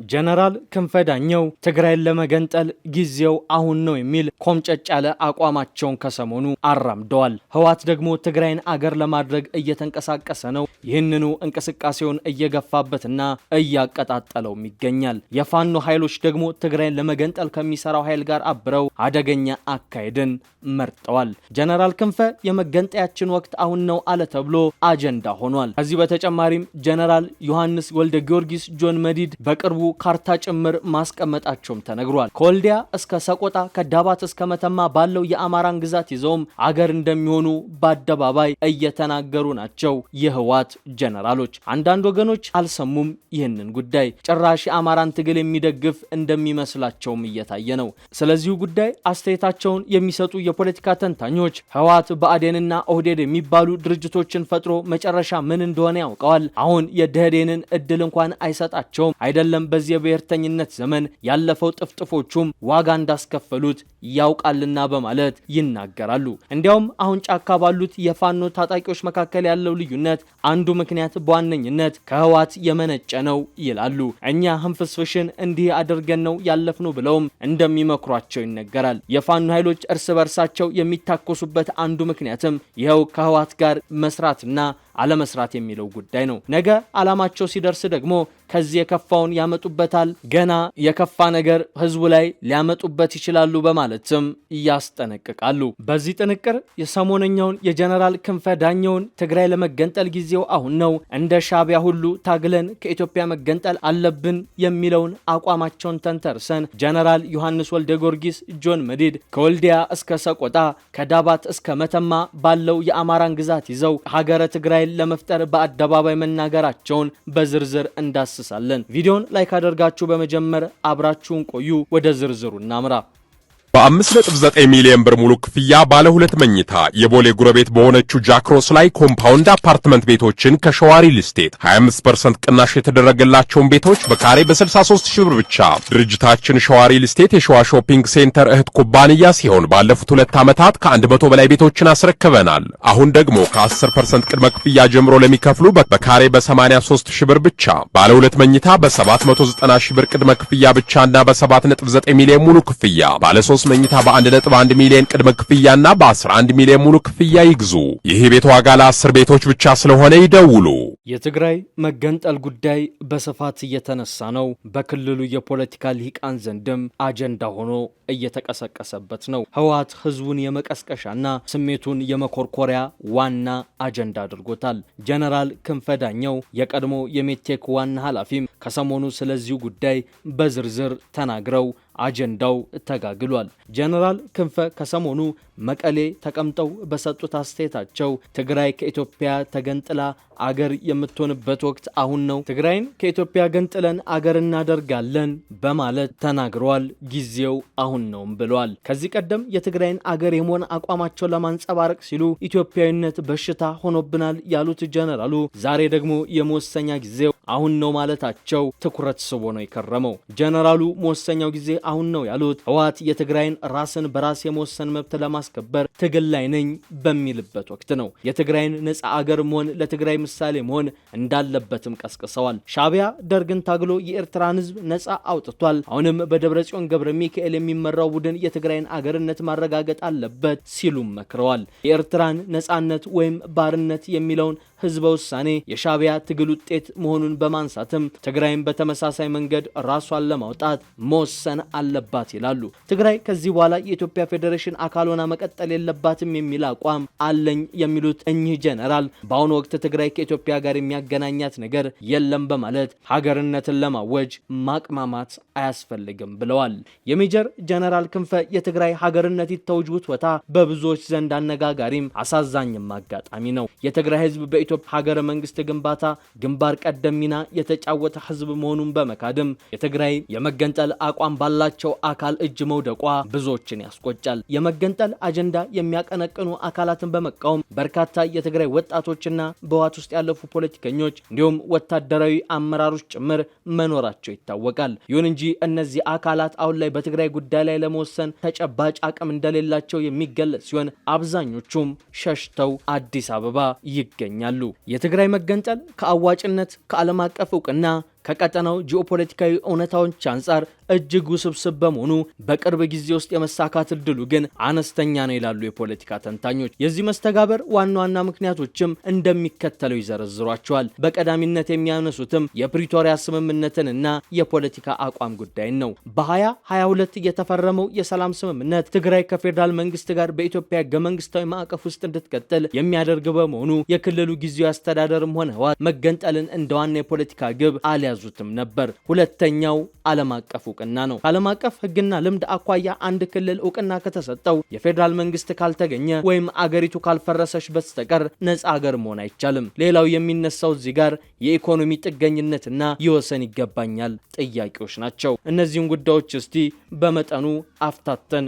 ጀነራል ክንፈ ዳኘው ትግራይን ለመገንጠል ጊዜው አሁን ነው የሚል ኮምጨጭ ያለ አቋማቸውን ከሰሞኑ አራምደዋል። ህወሓት ደግሞ ትግራይን አገር ለማድረግ እየተንቀሳቀሰ ነው። ይህንኑ እንቅስቃሴውን እየገፋበትና እያቀጣጠለውም ይገኛል። የፋኖ ኃይሎች ደግሞ ትግራይን ለመገንጠል ከሚሰራው ኃይል ጋር አብረው አደገኛ አካሄድን መርጠዋል። ጀነራል ክንፈ የመገንጠያችን ወቅት አሁን ነው አለ ተብሎ አጀንዳ ሆኗል። ከዚህ በተጨማሪም ጀነራል ዮሐንስ ወልደ ጊዮርጊስ ጆን መዲድ በቅርቡ ካርታ ጭምር ማስቀመጣቸውም ተነግሯል። ከወልዲያ እስከ ሰቆጣ ከዳባት እስከ መተማ ባለው የአማራን ግዛት ይዘውም አገር እንደሚሆኑ በአደባባይ እየተናገሩ ናቸው የህወሓት ጀነራሎች። አንዳንድ ወገኖች አልሰሙም ይህንን ጉዳይ፣ ጭራሽ የአማራን ትግል የሚደግፍ እንደሚመስላቸውም እየታየ ነው። ስለዚሁ ጉዳይ አስተያየታቸውን የሚሰጡ የፖለቲካ ተንታኞች ህወሓት ብአዴንና ኦህዴድ የሚባሉ ድርጅቶችን ፈጥሮ መጨረሻ ምን እንደሆነ ያውቀዋል። አሁን የደህዴንን እድል እንኳን አይሰጣቸውም። አይደለም በዚህ የብሔርተኝነት ዘመን ያለፈው ጥፍጥፎቹም ዋጋ እንዳስከፈሉት ያውቃልና በማለት ይናገራሉ። እንዲያውም አሁን ጫካ ባሉት የፋኖ ታጣቂዎች መካከል ያለው ልዩነት አንዱ ምክንያት በዋነኝነት ከህወሓት የመነጨ ነው ይላሉ። እኛ ህንፍስፍሽን እንዲህ አድርገን ነው ያለፍነው ብለውም እንደሚመክሯቸው ይነገራል። የፋኖ ኃይሎች እርስ በርሳቸው የሚታኮሱበት አንዱ ምክንያትም ይኸው ከህወሓት ጋር መስራትና አለመስራት የሚለው ጉዳይ ነው። ነገ አላማቸው ሲደርስ ደግሞ ከዚህ የከፋውን ያመጡበታል። ገና የከፋ ነገር ህዝቡ ላይ ሊያመጡበት ይችላሉ በማለትም ያስጠነቅቃሉ። በዚህ ጥንቅር የሰሞነኛውን የጀነራል ክንፈ ዳኘውን ትግራይ ለመገንጠል ጊዜው አሁን ነው፣ እንደ ሻዕቢያ ሁሉ ታግለን ከኢትዮጵያ መገንጠል አለብን የሚለውን አቋማቸውን ተንተርሰን ጀነራል ዮሐንስ ወልደ ጊዮርጊስ ጆን መዲድ ከወልዲያ እስከ ሰቆጣ ከዳባት እስከ መተማ ባለው የአማራን ግዛት ይዘው ሀገረ ትግራይ ለመፍጠር በአደባባይ መናገራቸውን በዝርዝር እንዳስሳለን። ቪዲዮን ላይክ አድርጋችሁ በመጀመር አብራችሁን ቆዩ። ወደ ዝርዝሩ እናምራ። በ5.9 ሚሊዮን ብር ሙሉ ክፍያ ባለ ሁለት መኝታ የቦሌ ጉረቤት በሆነችው ጃክሮስ ላይ ኮምፓውንድ አፓርትመንት ቤቶችን ከሸዋሪ ሊስቴት 25% ቅናሽ የተደረገላቸውን ቤቶች በካሬ በ63000 ብር ብቻ። ድርጅታችን ሸዋሪ ሊስቴት የሸዋ ሾፒንግ ሴንተር እህት ኩባንያ ሲሆን ባለፉት 2 ዓመታት ከ100 በላይ ቤቶችን አስረክበናል። አሁን ደግሞ ከ10% ቅድመ ክፍያ ጀምሮ ለሚከፍሉ በካሬ በ83000 ብር ብቻ ባለ ሁለት መኝታ በ790000 ብር ቅድመ ክፍያ ብቻና በ7.9 ሚሊዮን ሙሉ ክፍያ ባለ 3 መኝታ በ1.1 ሚሊዮን ቅድመ ክፍያና በ11 ሚሊዮን ሙሉ ክፍያ ይግዙ። ይህ ቤት ዋጋ ለ10 ቤቶች ብቻ ስለሆነ ይደውሉ። የትግራይ መገንጠል ጉዳይ በስፋት እየተነሳ ነው። በክልሉ የፖለቲካ ልሂቃን ዘንድም አጀንዳ ሆኖ እየተቀሰቀሰበት ነው። ህወሓት ህዝቡን የመቀስቀሻና ስሜቱን የመኮርኮሪያ ዋና አጀንዳ አድርጎታል። ጀነራል ክንፈ ዳኘው የቀድሞ የሜቴክ ዋና ኃላፊም ከሰሞኑ ስለዚሁ ጉዳይ በዝርዝር ተናግረው አጀንዳው ተጋግሏል። ጀነራል ክንፈ ከሰሞኑ መቀሌ ተቀምጠው በሰጡት አስተያየታቸው ትግራይ ከኢትዮጵያ ተገንጥላ አገር የምትሆንበት ወቅት አሁን ነው፣ ትግራይን ከኢትዮጵያ ገንጥለን አገር እናደርጋለን በማለት ተናግረዋል። ጊዜው አሁን ነው ብለዋል። ከዚህ ቀደም የትግራይን አገር የመሆን አቋማቸው ለማንጸባረቅ ሲሉ ኢትዮጵያዊነት በሽታ ሆኖብናል ያሉት ጀነራሉ ዛሬ ደግሞ የመወሰኛ ጊዜው አሁን ነው ማለታቸው ትኩረት ስቦ ነው የከረመው። ጀነራሉ መወሰኛው ጊዜ አሁን ነው ያሉት ህወሓት የትግራይን ራስን በራስ የመወሰን መብት ለማስከበር ትግል ላይ ነኝ በሚልበት ወቅት ነው። የትግራይን ነፃ አገር መሆን ለትግራይ ምሳሌ መሆን እንዳለበትም ቀስቅሰዋል። ሻዕቢያ ደርግን ታግሎ የኤርትራን ህዝብ ነፃ አውጥቷል። አሁንም በደብረጽዮን ገብረ ሚካኤል የሚመራው ቡድን የትግራይን አገርነት ማረጋገጥ አለበት ሲሉም መክረዋል። የኤርትራን ነፃነት ወይም ባርነት የሚለውን ህዝበ ውሳኔ የሻዕቢያ ትግል ውጤት መሆኑን በማንሳትም ትግራይን በተመሳሳይ መንገድ ራሷን ለማውጣት መወሰን አለባት ይላሉ። ትግራይ ከዚህ በኋላ የኢትዮጵያ ፌዴሬሽን አካል ሆና መቀጠል የለባትም የሚል አቋም አለኝ የሚሉት እኚህ ጀነራል በአሁኑ ወቅት ትግራይ ከኢትዮጵያ ጋር የሚያገናኛት ነገር የለም በማለት ሀገርነትን ለማወጅ ማቅማማት አያስፈልግም ብለዋል። የሜጀር ጀነራል ክንፈ የትግራይ ሀገርነት ይተውጅ ውትወታ በብዙዎች ዘንድ አነጋጋሪም አሳዛኝም አጋጣሚ ነው። የትግራይ ህዝብ በኢትዮጵያ ሀገረ መንግስት ግንባታ ግንባር ቀደም ሚና የተጫወተ ህዝብ መሆኑን በመካድም የትግራይ የመገንጠል አቋም ባላቸው አካል እጅ መውደቋ ብዙዎችን ያስቆጫል። የመገንጠል አጀንዳ የሚያቀነቅኑ አካላትን በመቃወም በርካታ የትግራይ ወጣቶችና በህወሓት ውስጥ ያለፉ ፖለቲከኞች እንዲሁም ወታደራዊ አመራሮች ጭምር መኖራቸው ይታወቃል። ይሁን እንጂ እነዚህ አካላት አሁን ላይ በትግራይ ጉዳይ ላይ ለመወሰን ተጨባጭ አቅም እንደሌላቸው የሚገለጽ ሲሆን አብዛኞቹም ሸሽተው አዲስ አበባ ይገኛሉ። የትግራይ መገንጠል ከአዋጭነት ከዓለም አቀፍ እውቅና ከቀጠናው ጂኦፖለቲካዊ እውነታዎች አንጻር እጅግ ውስብስብ በመሆኑ በቅርብ ጊዜ ውስጥ የመሳካት እድሉ ግን አነስተኛ ነው ይላሉ የፖለቲካ ተንታኞች። የዚህ መስተጋበር ዋና ዋና ምክንያቶችም እንደሚከተለው ይዘረዝሯቸዋል። በቀዳሚነት የሚያነሱትም የፕሪቶሪያ ስምምነትንና የፖለቲካ አቋም ጉዳይን ነው። በ2022 የተፈረመው የሰላም ስምምነት ትግራይ ከፌዴራል መንግስት ጋር በኢትዮጵያ ህገ መንግስታዊ ማዕቀፍ ውስጥ እንድትቀጥል የሚያደርግ በመሆኑ የክልሉ ጊዜያዊ አስተዳደርም ሆነ ህወሓት መገንጠልን እንደ ዋና የፖለቲካ ግብ አልያዙትም ነበር። ሁለተኛው ዓለም አቀፍ እውቅና ነው። ዓለም አቀፍ ህግና ልምድ አኳያ አንድ ክልል እውቅና ከተሰጠው የፌዴራል መንግስት ካልተገኘ ወይም አገሪቱ ካልፈረሰች በስተቀር ነፃ አገር መሆን አይቻልም። ሌላው የሚነሳው እዚህ ጋር የኢኮኖሚ ጥገኝነትና የወሰን ይገባኛል ጥያቄዎች ናቸው። እነዚህን ጉዳዮች እስቲ በመጠኑ አፍታተን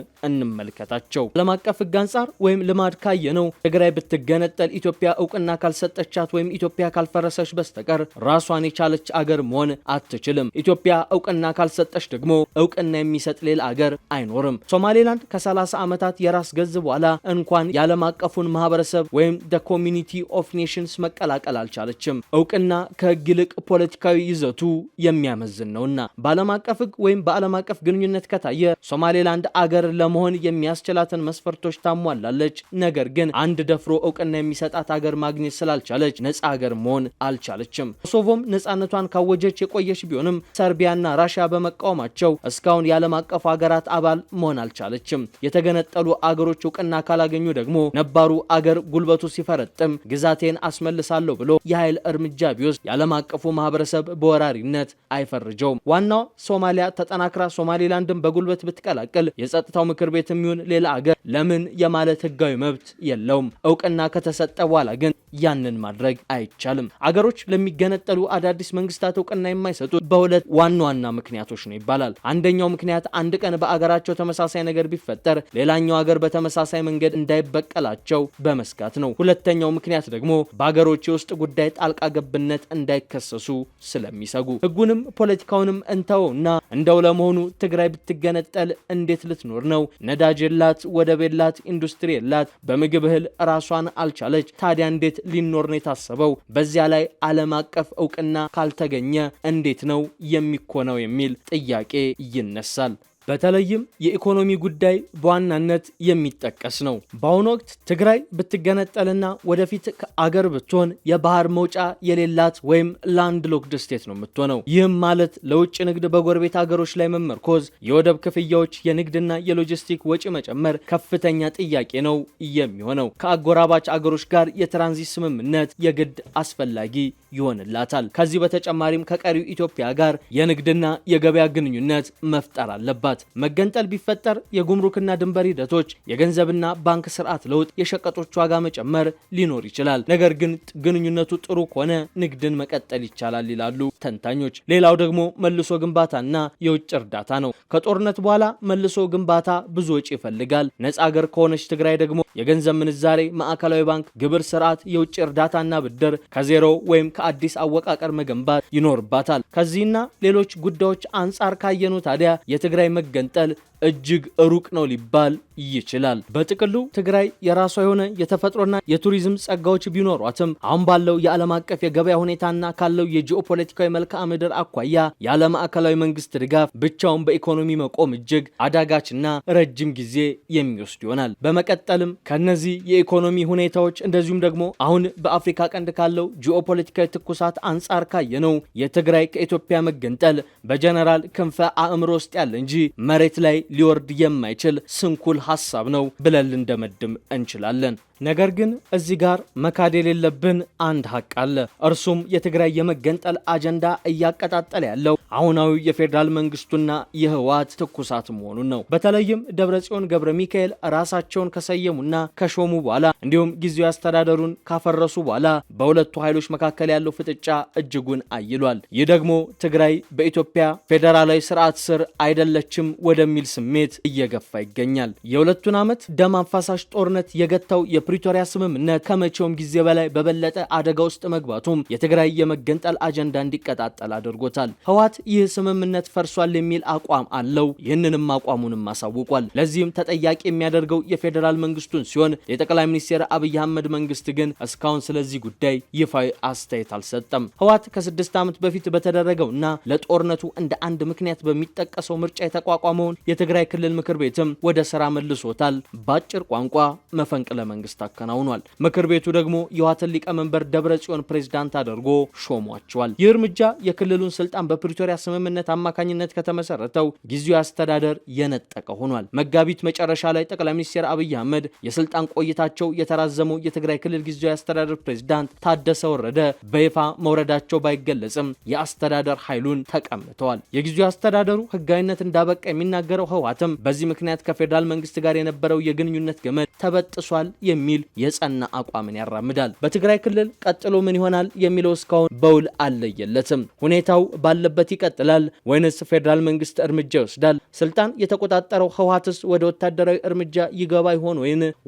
እንመልከታቸው። ዓለም አቀፍ ህግ አንጻር ወይም ልማድ ካየነው ትግራይ ብትገነጠል ኢትዮጵያ እውቅና ካልሰጠቻት ወይም ኢትዮጵያ ካልፈረሰች በስተቀር ራሷን የቻለች አገር መሆን አትችልም። ኢትዮጵያ እውቅና ካልሰጠች ደግሞ እውቅና የሚሰጥ ሌላ አገር አይኖርም። ሶማሌላንድ ከ30 ዓመታት የራስ ገዝ በኋላ እንኳን የዓለም አቀፉን ማህበረሰብ ወይም the community of nations መቀላቀል አልቻለችም። እውቅና ከህግ ይልቅ ፖለቲካዊ ይዘቱ የሚያመዝን ነውና በዓለም አቀፍ ህግ ወይም በዓለም አቀፍ ግንኙነት ከታየ ሶማሌላንድ አገር ለመሆን የሚያስችላትን መስፈርቶች ታሟላለች። ነገር ግን አንድ ደፍሮ እውቅና የሚሰጣት አገር ማግኘት ስላልቻለች ነፃ አገር መሆን አልቻለችም። ኮሶቮም ነፃነቷን ካወጀች የቆየች ቢሆንም ሰርቢያና ራሽያ በመቃወማቸው እስካሁን የዓለም አቀፉ ሀገራት አባል መሆን አልቻለችም። የተገነጠሉ አገሮች እውቅና ካላገኙ ደግሞ ነባሩ አገር ጉልበቱ ሲፈረጥም ግዛቴን አስመልሳለሁ ብሎ የኃይል እርምጃ ቢወስድ የዓለም አቀፉ ማህበረሰብ በወራሪነት አይፈርጀውም። ዋናው ሶማሊያ ተጠናክራ ሶማሌላንድን በጉልበት ብትቀላቅል የጸጥታው ምክር ቤት የሚሆን ሌላ አገር ለምን የማለት ህጋዊ መብት የለውም። እውቅና ከተሰጠ በኋላ ግን ያንን ማድረግ አይቻልም። አገሮች ለሚገነጠሉ አዳዲስ መንግስታት እውቅና የማይሰጡት በሁለት ዋና ዋና ምክንያቶች ነው ይባላል። አንደኛው ምክንያት አንድ ቀን በአገራቸው ተመሳሳይ ነገር ቢፈጠር ሌላኛው አገር በተመሳሳይ መንገድ እንዳይበቀላቸው በመስጋት ነው። ሁለተኛው ምክንያት ደግሞ በአገሮች የውስጥ ጉዳይ ጣልቃ ገብነት እንዳይከሰሱ ስለሚሰጉ። ህጉንም ፖለቲካውንም እንተውና እንደው ለመሆኑ ትግራይ ብትገነጠል እንዴት ልትኖር ነው? ነዳጅ የላት፣ ወደብ የላት፣ ኢንዱስትሪ የላት፣ በምግብ እህል ራሷን አልቻለች። ታዲያ እንዴት ሊኖር ነው የታሰበው? በዚያ ላይ ዓለም አቀፍ እውቅና ካልተገኘ እንዴት ነው የሚኮነው የሚል ጥያቄ ይነሳል። በተለይም የኢኮኖሚ ጉዳይ በዋናነት የሚጠቀስ ነው። በአሁኑ ወቅት ትግራይ ብትገነጠልና ወደፊት አገር ብትሆን የባህር መውጫ የሌላት ወይም ላንድ ሎክድ ስቴት ነው የምትሆነው። ይህም ማለት ለውጭ ንግድ በጎረቤት አገሮች ላይ መመርኮዝ፣ የወደብ ክፍያዎች፣ የንግድና የሎጂስቲክ ወጪ መጨመር ከፍተኛ ጥያቄ ነው የሚሆነው። ከአጎራባች አገሮች ጋር የትራንዚት ስምምነት የግድ አስፈላጊ ይሆንላታል። ከዚህ በተጨማሪም ከቀሪው ኢትዮጵያ ጋር የንግድና የገበያ ግንኙነት መፍጠር አለባት። መገንጠል ቢፈጠር የጉምሩክና ድንበር ሂደቶች፣ የገንዘብና ባንክ ስርዓት ለውጥ፣ የሸቀጦች ዋጋ መጨመር ሊኖር ይችላል። ነገር ግን ግንኙነቱ ጥሩ ከሆነ ንግድን መቀጠል ይቻላል ይላሉ ተንታኞች። ሌላው ደግሞ መልሶ ግንባታና የውጭ እርዳታ ነው። ከጦርነት በኋላ መልሶ ግንባታ ብዙ ወጪ ይፈልጋል። ነፃ ሀገር ከሆነች ትግራይ ደግሞ የገንዘብ ምንዛሬ፣ ማዕከላዊ ባንክ፣ ግብር ስርዓት፣ የውጭ እርዳታና ብድር ከዜሮ ወይም ከአዲስ አወቃቀር መገንባት ይኖርባታል። ከዚህና ሌሎች ጉዳዮች አንጻር ካየኑ ታዲያ የትግራይ መገንጠል እጅግ ሩቅ ነው ሊባል ይችላል። በጥቅሉ ትግራይ የራሷ የሆነ የተፈጥሮና የቱሪዝም ጸጋዎች ቢኖሯትም አሁን ባለው የዓለም አቀፍ የገበያ ሁኔታና ካለው የጂኦፖለቲካዊ መልክዓ ምድር አኳያ ያለ ማዕከላዊ መንግስት ድጋፍ ብቻውን በኢኮኖሚ መቆም እጅግ አዳጋችና ረጅም ጊዜ የሚወስድ ይሆናል። በመቀጠልም ከነዚህ የኢኮኖሚ ሁኔታዎች እንደዚሁም ደግሞ አሁን በአፍሪካ ቀንድ ካለው ጂኦፖለቲካዊ ትኩሳት አንጻር ካየነው የትግራይ ከኢትዮጵያ መገንጠል በጀነራል ክንፈ አእምሮ ውስጥ ያለ እንጂ መሬት ላይ ሊወርድ የማይችል ስንኩል ሐሳብ ነው ብለን ልንደመድም እንችላለን። ነገር ግን እዚህ ጋር መካድ የሌለብን አንድ ሀቅ አለ። እርሱም የትግራይ የመገንጠል አጀንዳ እያቀጣጠለ ያለው አሁናዊ የፌዴራል መንግስቱና የህወሓት ትኩሳት መሆኑን ነው። በተለይም ደብረጽዮን ገብረ ሚካኤል ራሳቸውን ከሰየሙና ከሾሙ በኋላ እንዲሁም ጊዜያዊ አስተዳደሩን ካፈረሱ በኋላ በሁለቱ ኃይሎች መካከል ያለው ፍጥጫ እጅጉን አይሏል። ይህ ደግሞ ትግራይ በኢትዮጵያ ፌዴራላዊ ስርዓት ስር አይደለችም ወደሚል ስሜት እየገፋ ይገኛል። የሁለቱን ዓመት ደም አፋሳሽ ጦርነት የገታው የፕሪቶሪያ ስምምነት ከመቼውም ጊዜ በላይ በበለጠ አደጋ ውስጥ መግባቱም የትግራይ የመገንጠል አጀንዳ እንዲቀጣጠል አድርጎታል። ህወሓት ይህ ስምምነት ፈርሷል የሚል አቋም አለው። ይህንንም አቋሙንም አሳውቋል። ለዚህም ተጠያቂ የሚያደርገው የፌዴራል መንግስቱን ሲሆን የጠቅላይ ሚኒስትር አብይ አህመድ መንግስት ግን እስካሁን ስለዚህ ጉዳይ ይፋዊ አስተያየት አልሰጠም። ህወሓት ከ6 ዓመት በፊት በተደረገውና ለጦርነቱ እንደ አንድ ምክንያት በሚጠቀሰው ምርጫ የተቋቋመውን የትግራይ ክልል ምክር ቤትም ወደ ስራ መልሶታል። በአጭር ቋንቋ መፈንቅለ መንግስት አከናውኗል። ምክር ቤቱ ደግሞ የህወሓትን ሊቀመንበር ደብረጽዮን ፕሬዝዳንት አድርጎ ሾሟቸዋል። ይህ እርምጃ የክልሉን ስልጣን በፕሪቶሪያ ስምምነት አማካኝነት ከተመሰረተው ጊዜያዊ አስተዳደር የነጠቀ ሆኗል። መጋቢት መጨረሻ ላይ ጠቅላይ ሚኒስትር አብይ አህመድ የስልጣን ቆይታቸው የተራዘመው የትግራይ ክልል ጊዜያዊ አስተዳደር ፕሬዝዳንት ታደሰ ወረደ በይፋ መውረዳቸው ባይገለጽም የአስተዳደር ኃይሉን ተቀምተዋል። የጊዜያዊ አስተዳደሩ ህጋዊነት እንዳበቃ የሚናገረው ህወሓትም በዚህ ምክንያት ከፌዴራል መንግስት ጋር የነበረው የግንኙነት ገመድ ተበጥሷል የሚል የጸና አቋምን ያራምዳል። በትግራይ ክልል ቀጥሎ ምን ይሆናል የሚለው እስካሁን በውል አልለየለትም። ሁኔታው ባለበት ይቀጥላል ወይንስ ፌዴራል መንግስት እርምጃ ይወስዳል? ስልጣን የተቆጣጠረው ህወሓትስ ወደ ወታደራዊ እርምጃ ይገባ ይሆን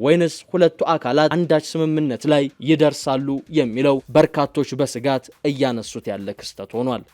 ወይንስ ሁለቱ አካላት አንዳች ስምምነት ላይ ይደርሳሉ የሚለው በርካቶች በስጋት እያነሱት ያለ ክስተት ሆኗል።